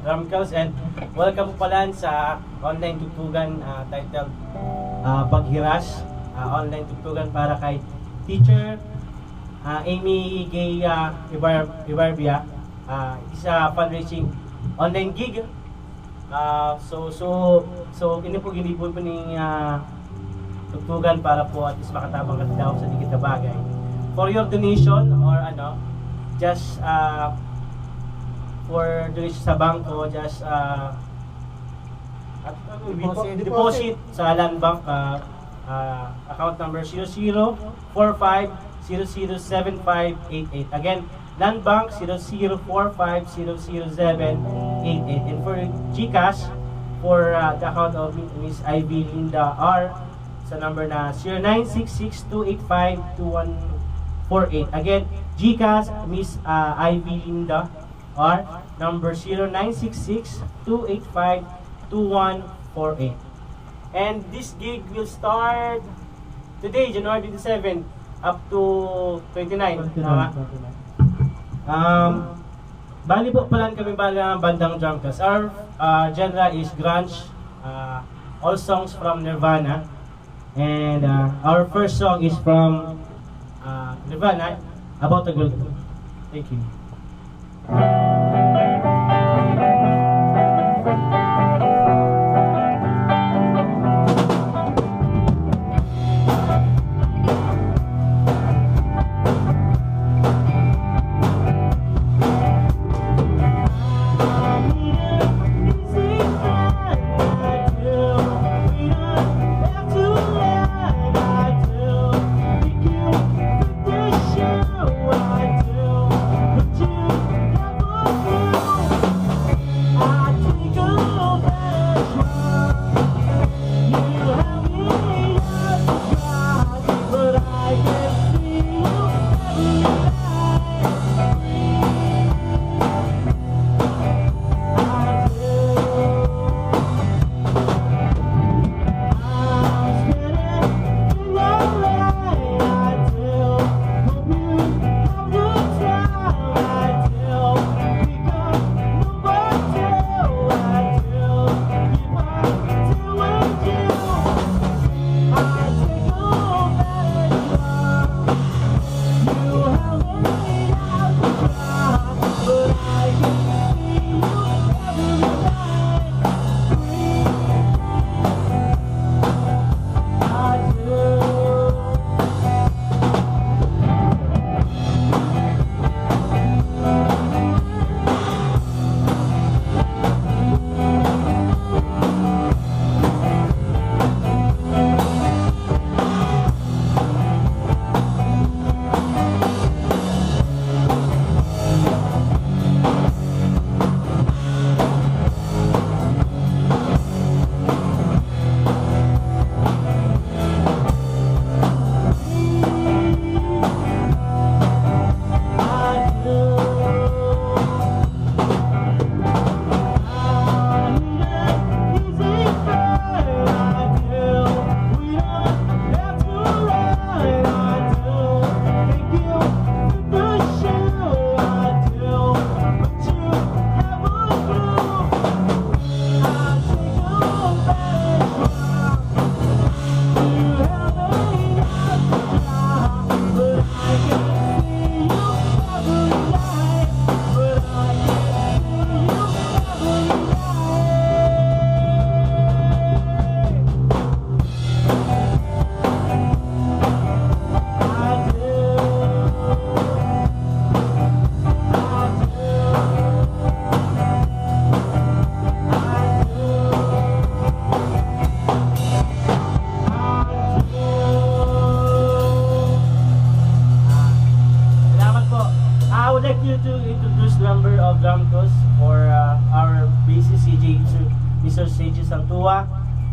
Drumcals, and welcome po pala sa online tugtugan titled Paghiras. Online tugtugan para kay Teacher Amy Gay Ibarbia. Isa fundraising online gig. So ini po ginibon po ni tugtugan para po at least makatabang ka daw sa dikit na bagay. For your donation or just for donation sa bangko, just deposit sa Land Bank account number 0045007588. Again, Land Bank 0045000788. And for GCash, for the account of Miss Ivy Linda R, sa number na 0966-285-2148. Again, GCash Miss Ivy Linda R, number 0966-285-2148. And this gig will start today, January 27, up to 29. Tama? Bali po pala kami bandang Drumcals. Our genre is grunge, all songs from Nirvana. And our first song is from Nirvana, About a Girl. Thank you.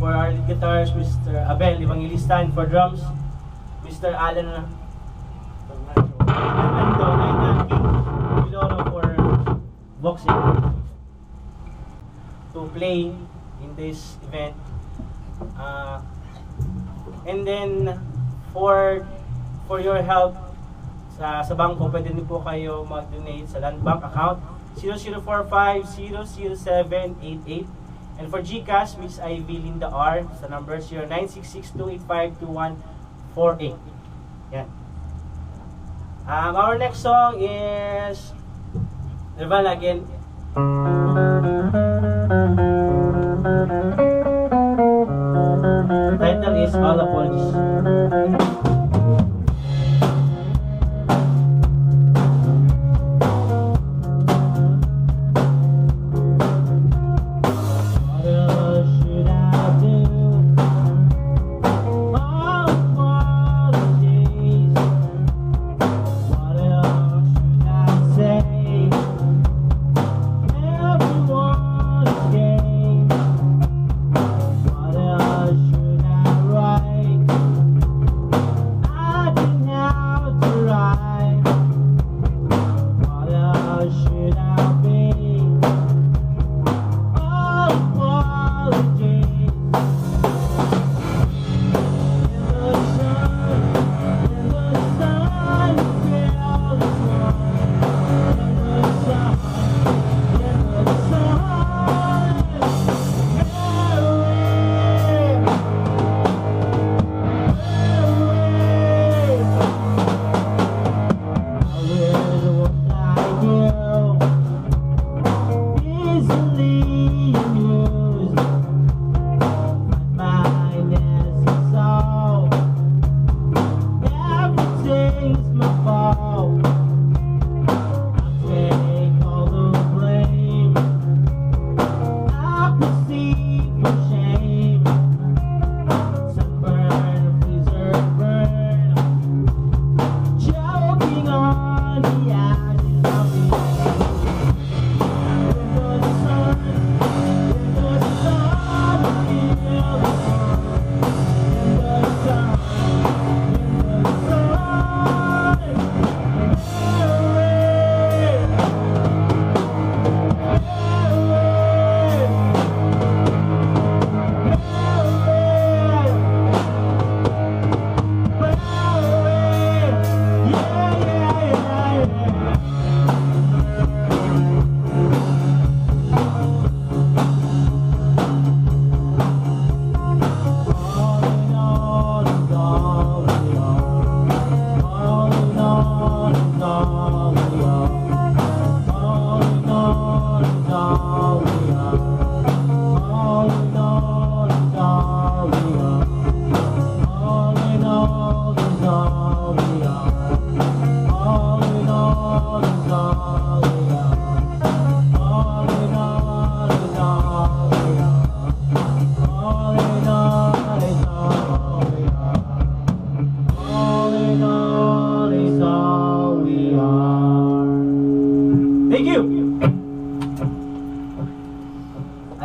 For our lead guitars, Mr. Abel Evangelista, and for drums, Mr. Alan Piloro for boxing to play in this event. And then for your help sa bangko, pwede niyo po kayo mag-donate sa Land Bank account 0045-00788. And for GCash, Miss Ivy Linda R, sa number 0966-285-2148. Yan. Our next song is Nirvana again. Title is All Apologies.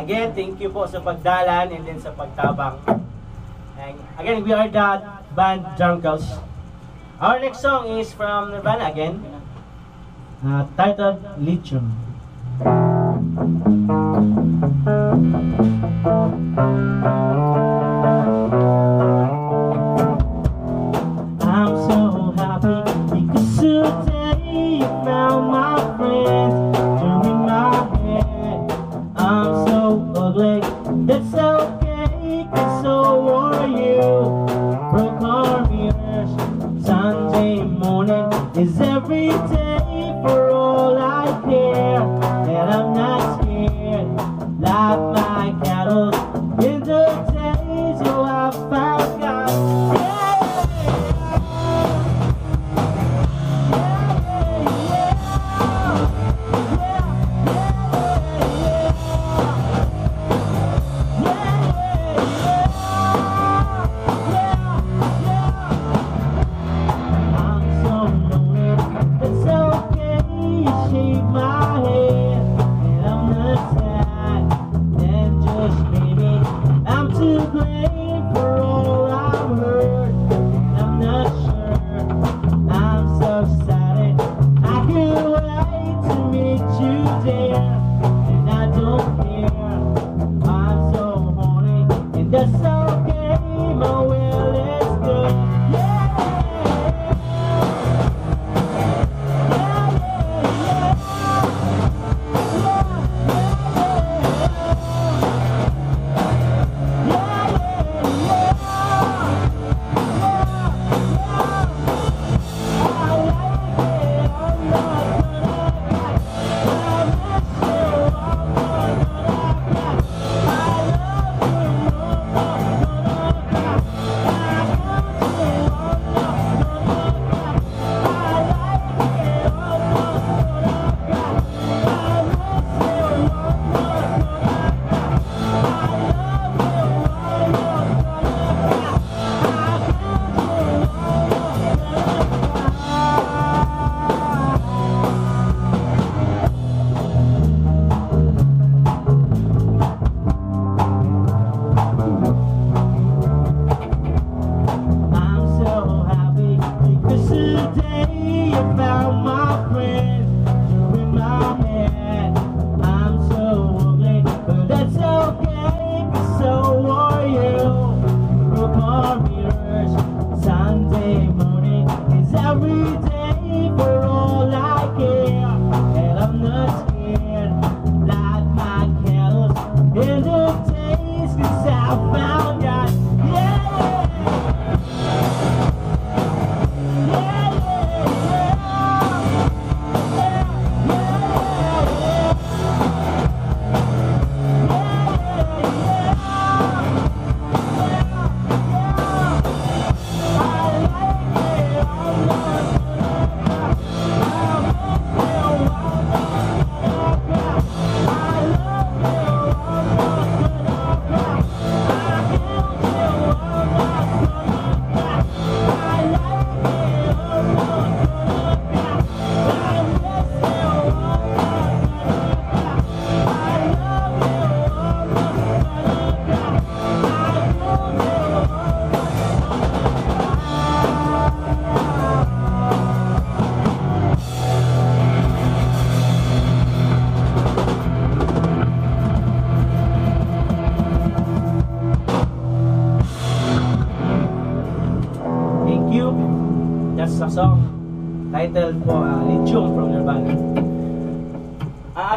Again, thank you po sa pagdalan and then sa pagtabang. And again, we are the band Drunkles. Our next song is from Nirvana again, titled Lithium. I'm so happy because today you found my friends turning my head. I'm so ugly, that's okay, cause so are you. Broke our mirrors, Sunday morning is every day for all I care. And I'm not scared, like my cattle in the days so I found God. My head, and I'm not sad.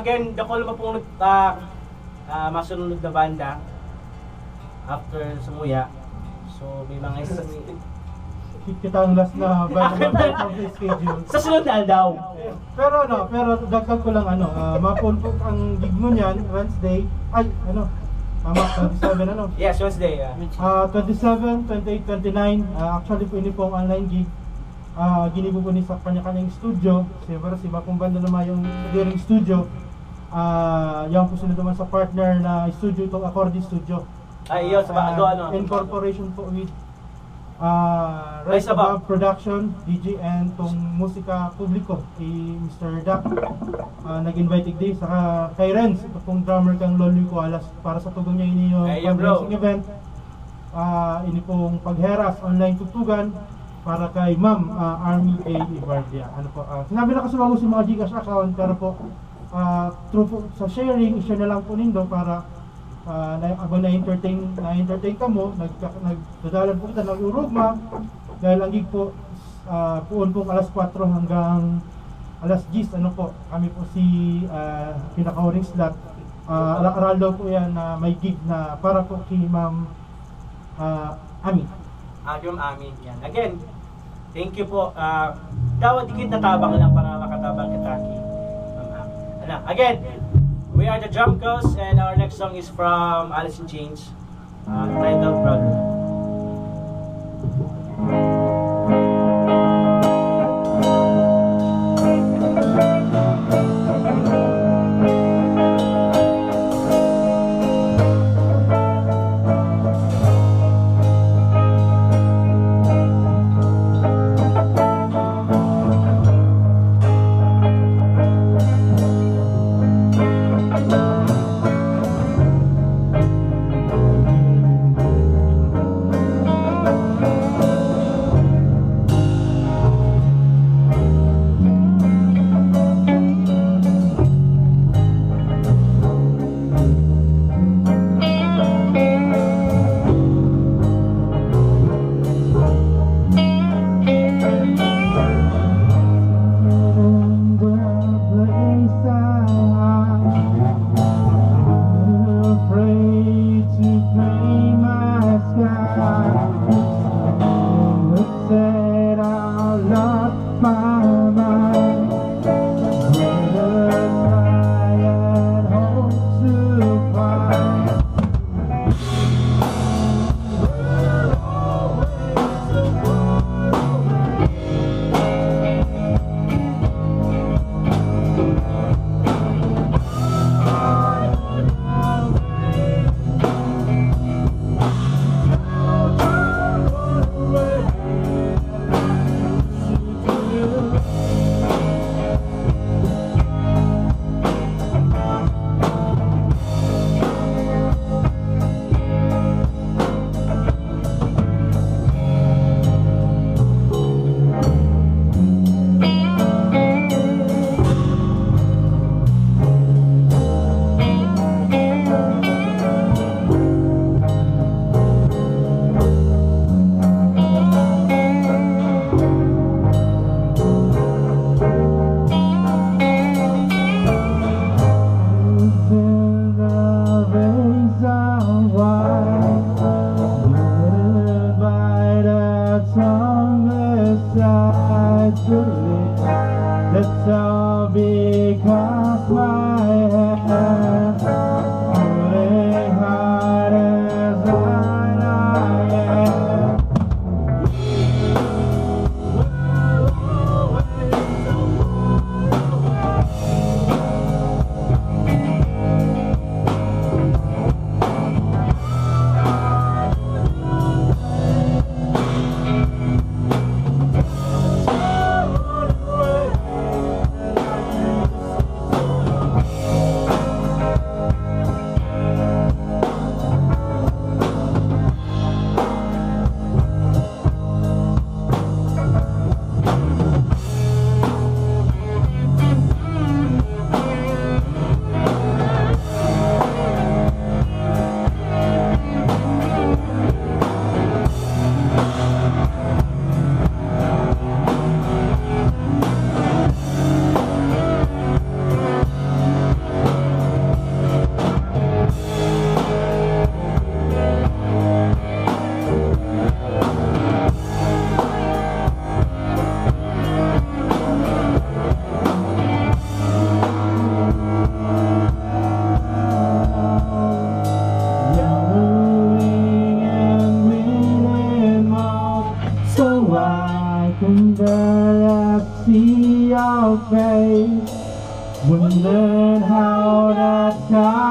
again, the call mo pong masunod na banda after sumuya. So, may mga isa Kita ang last na banda of the schedule. sa sunod na daw. Pero dagdag ko lang mapon po ang gig mo niyan Wednesday. Ay, Mama, 27 Yes, Wednesday. 27, 28, 29. Actually po ini po ang online gig. Ginigo po ni sa kanya-kanyang studio. Siyempre si Bakong Banda naman yung Daring Studio. Yan po sila naman sa partner na studio, itong Accordi Studio. Ay, yun, sa ano? In corporation po with Rise Above Production, DJ, and tong musika publiko kay Mr. Dak. Nag-invite day saka kay Renz, ito pong drummer kang Loloy Koalas para sa tugong niya ini yung fundraising event. Ini pong pagheras online tugtugan para kay Ma'am Army A. Ibardia. Sinabi na kasi bago si mga Gcash account, pero po through po sa sharing, i-share na lang po nindo para abang na-entertain ka mo, nagdadalan po kita ng urugma dahil ang gig po puon pong alas 4 hanggang alas 10, kami po si pinaka-huring slot. Aral daw po yan na may gig na para po kay Ma'am Ami. Yung Ami, yan. Again, thank you po. Dapat dikit na tabang lang para makatabang kita kay Ma'am Ami. Again, we are the Drumcos, and our next song is from Alice in Chains, titled Brother. Let's all because my hand pulling hard as I am. learn how to count.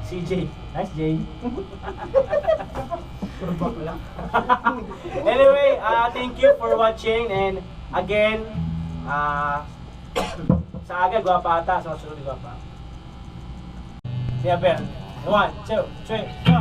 CJ. Nice, Jay. Anyway, thank you for watching, and again, sa aga, gwapa ata, sa kasunod, gwapa. Siya, Ben. 1, 2, 3, go!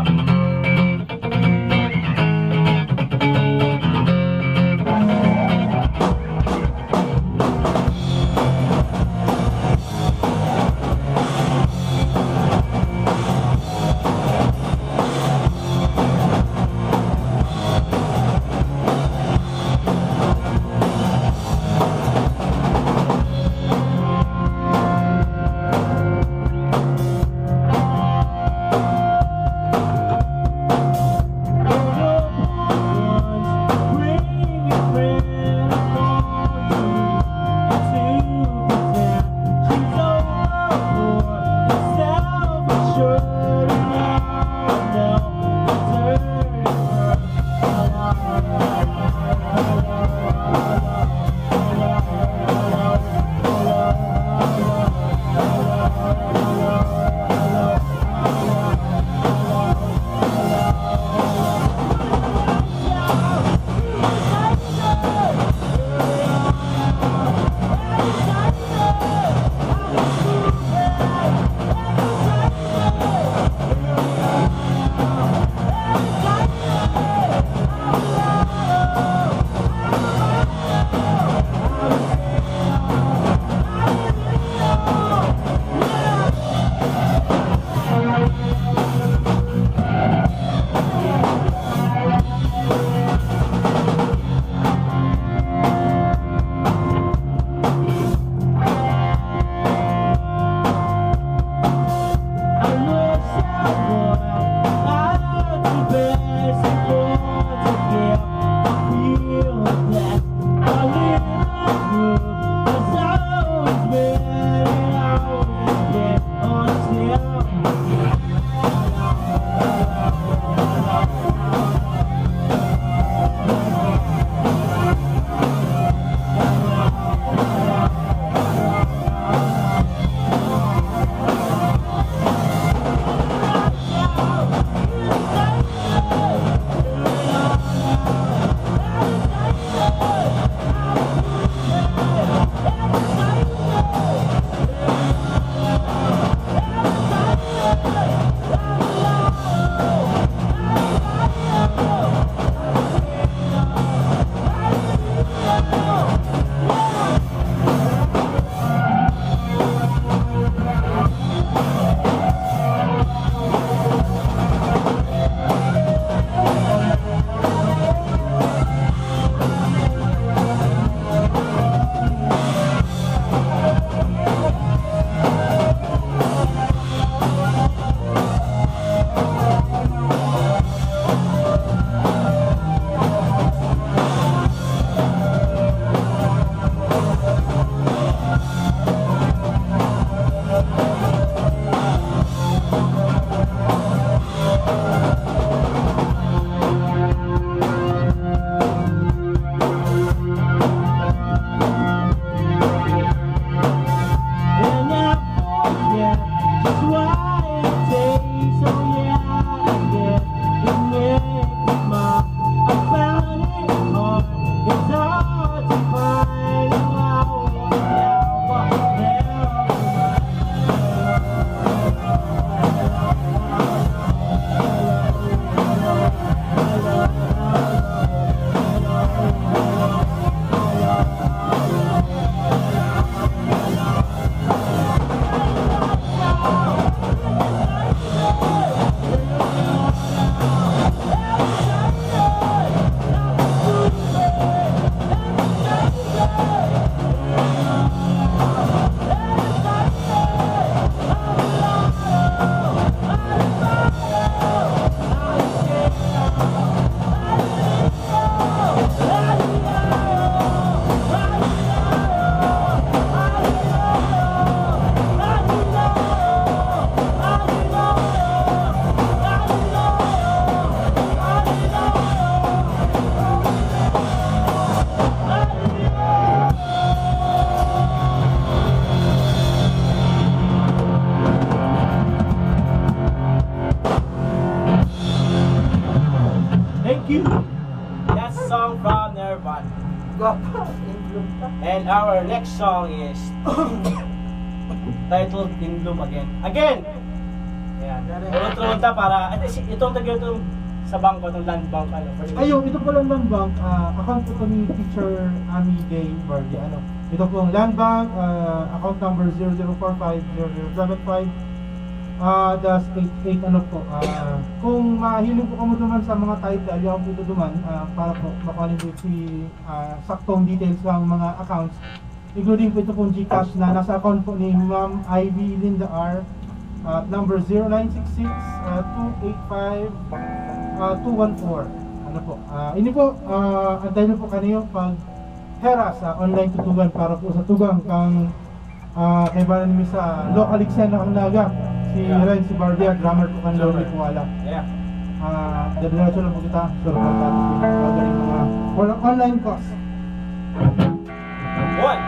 And our next song is titled In Bloom Again. Again! Ayan. Ulot-ulota para, itong tagay itong sa bangko, itong land bank. Ano, Ayun, ito po lang land bank. Account po ito ni Teacher Ami Gay Bardi. Ano, ito po ang land bank. Account number 00450075. Das 88 ano po. Kung mahilig po kamo duman sa mga title, ayaw po ito duman para po makuha po si saktong details ng mga accounts. Including po ito pong GCash na nasa account po ni Ma'am Ivy Linda R. Number 0966-285-214. Ano po? Ini po, antay na po kanyo pag hera sa online tutugan para po sa tugang kang kay ba nimi sa local exam na kang naga. Si Renzi Bardia, drummer po kan Lord Kuala. Yeah. Diretso lang po kita. Sure po natin magaling mga online course. One.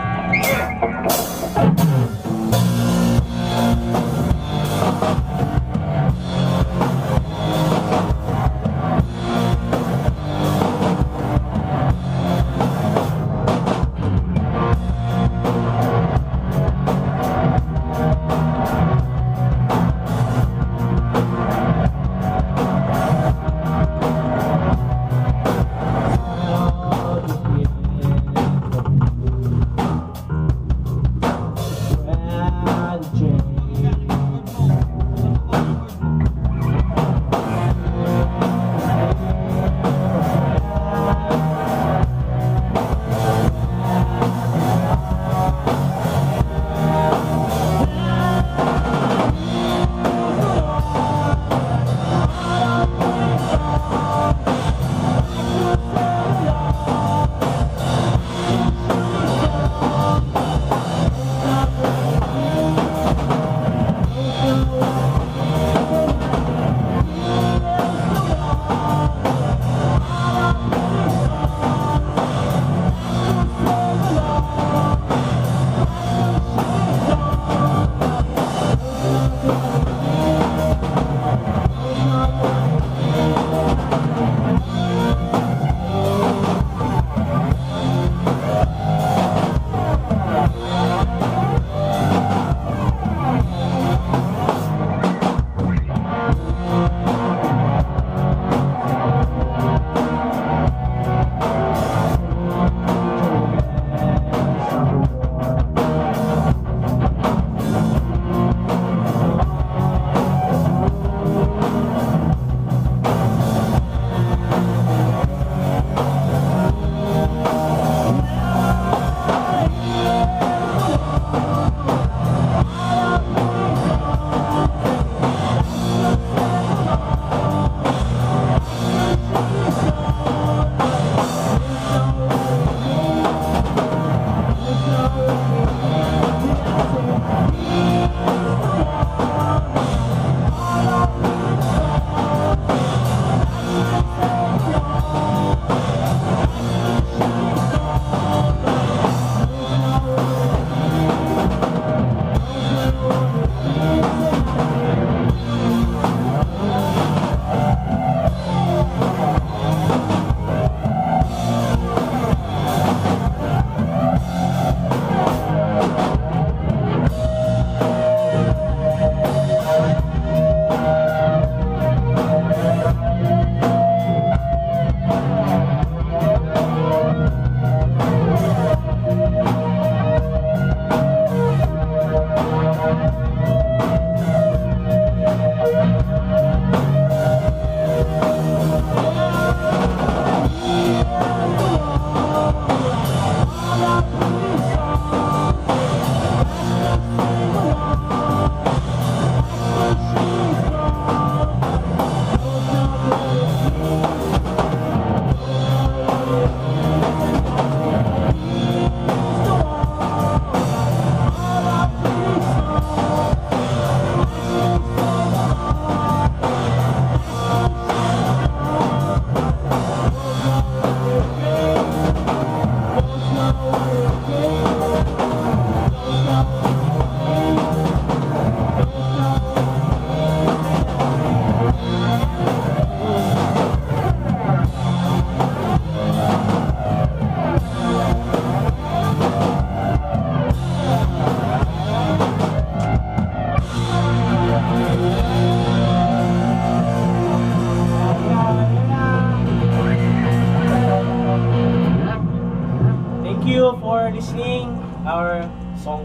for listening our song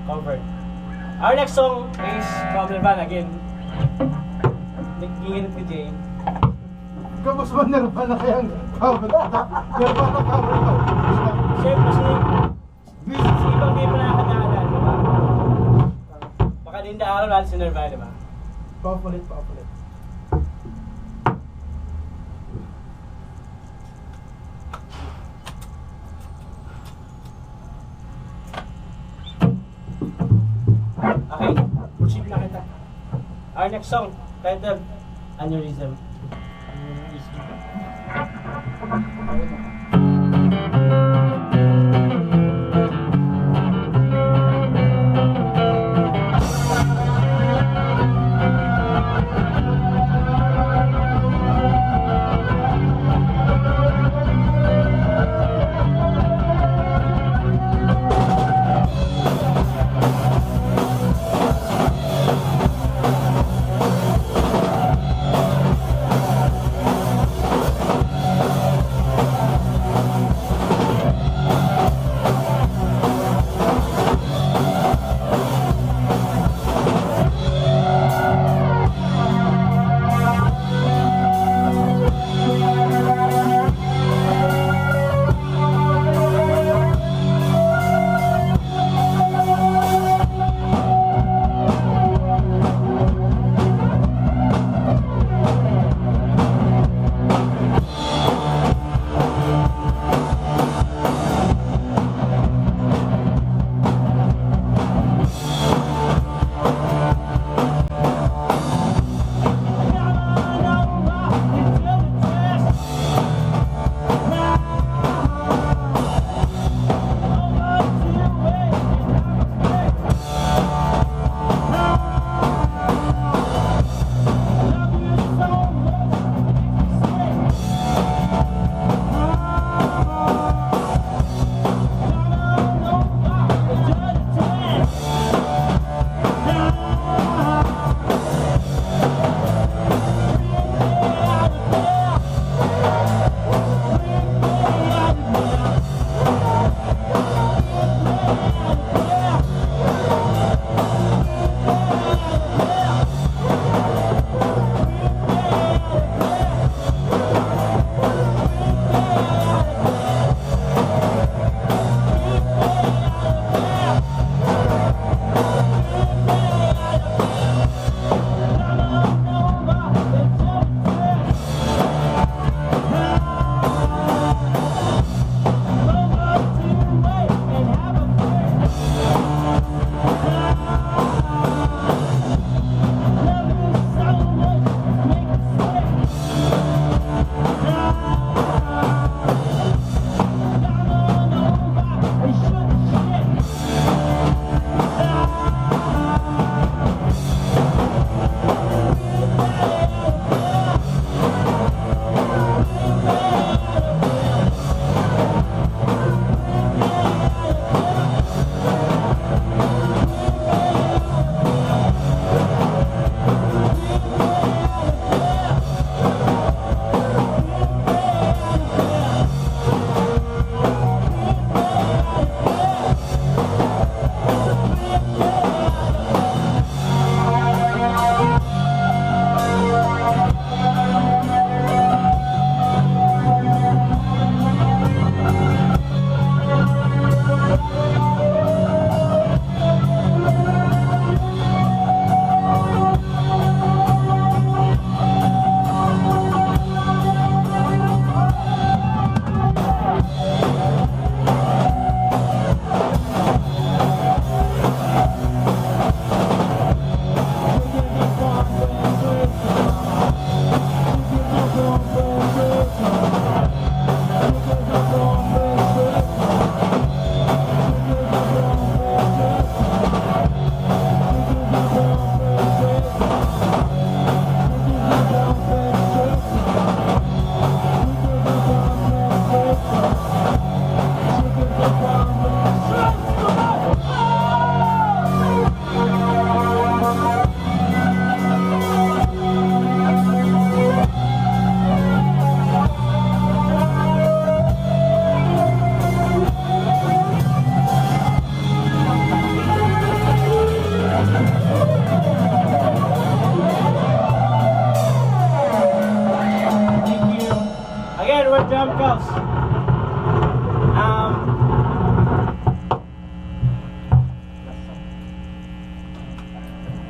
cover. Our next song is from Nirvana again. Nagginginit ni Jay. Kapos mo Nirvana kayang cover. Nirvana cover ko. Siyempre, si ibang di pa nakakadaanan, di ba? Baka din na araw natin si Nirvana, di ba? Paupulit. Okay, proceed na kita. Our next song, titled Aneurysm.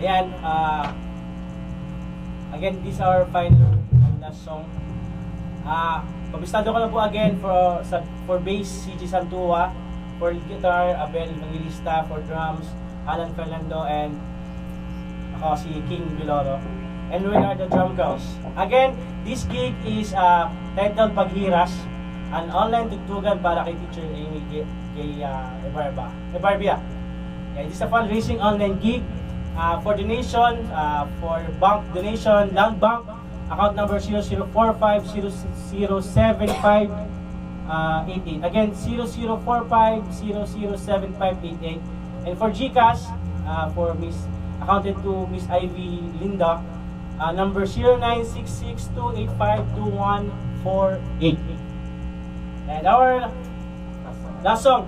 Ayan, again, this is our final and last song. Pabistado ko lang po again for bass, CG Santua, for guitar, Abel Evangelista, for drums, Alan Fernando, and ako si King Biloro. And we are the drum girls. Again, this gig is titled Paghiras, an online tugtugan para kay Teacher Amy kay Ebarbia. Yeah, this is a fundraising online gig for donation, for bank donation, land bank, account number 0045007588. Again, 0045007588. And for GCash, for accounted to Miss Ivy Linda, number 096628521148. And our last song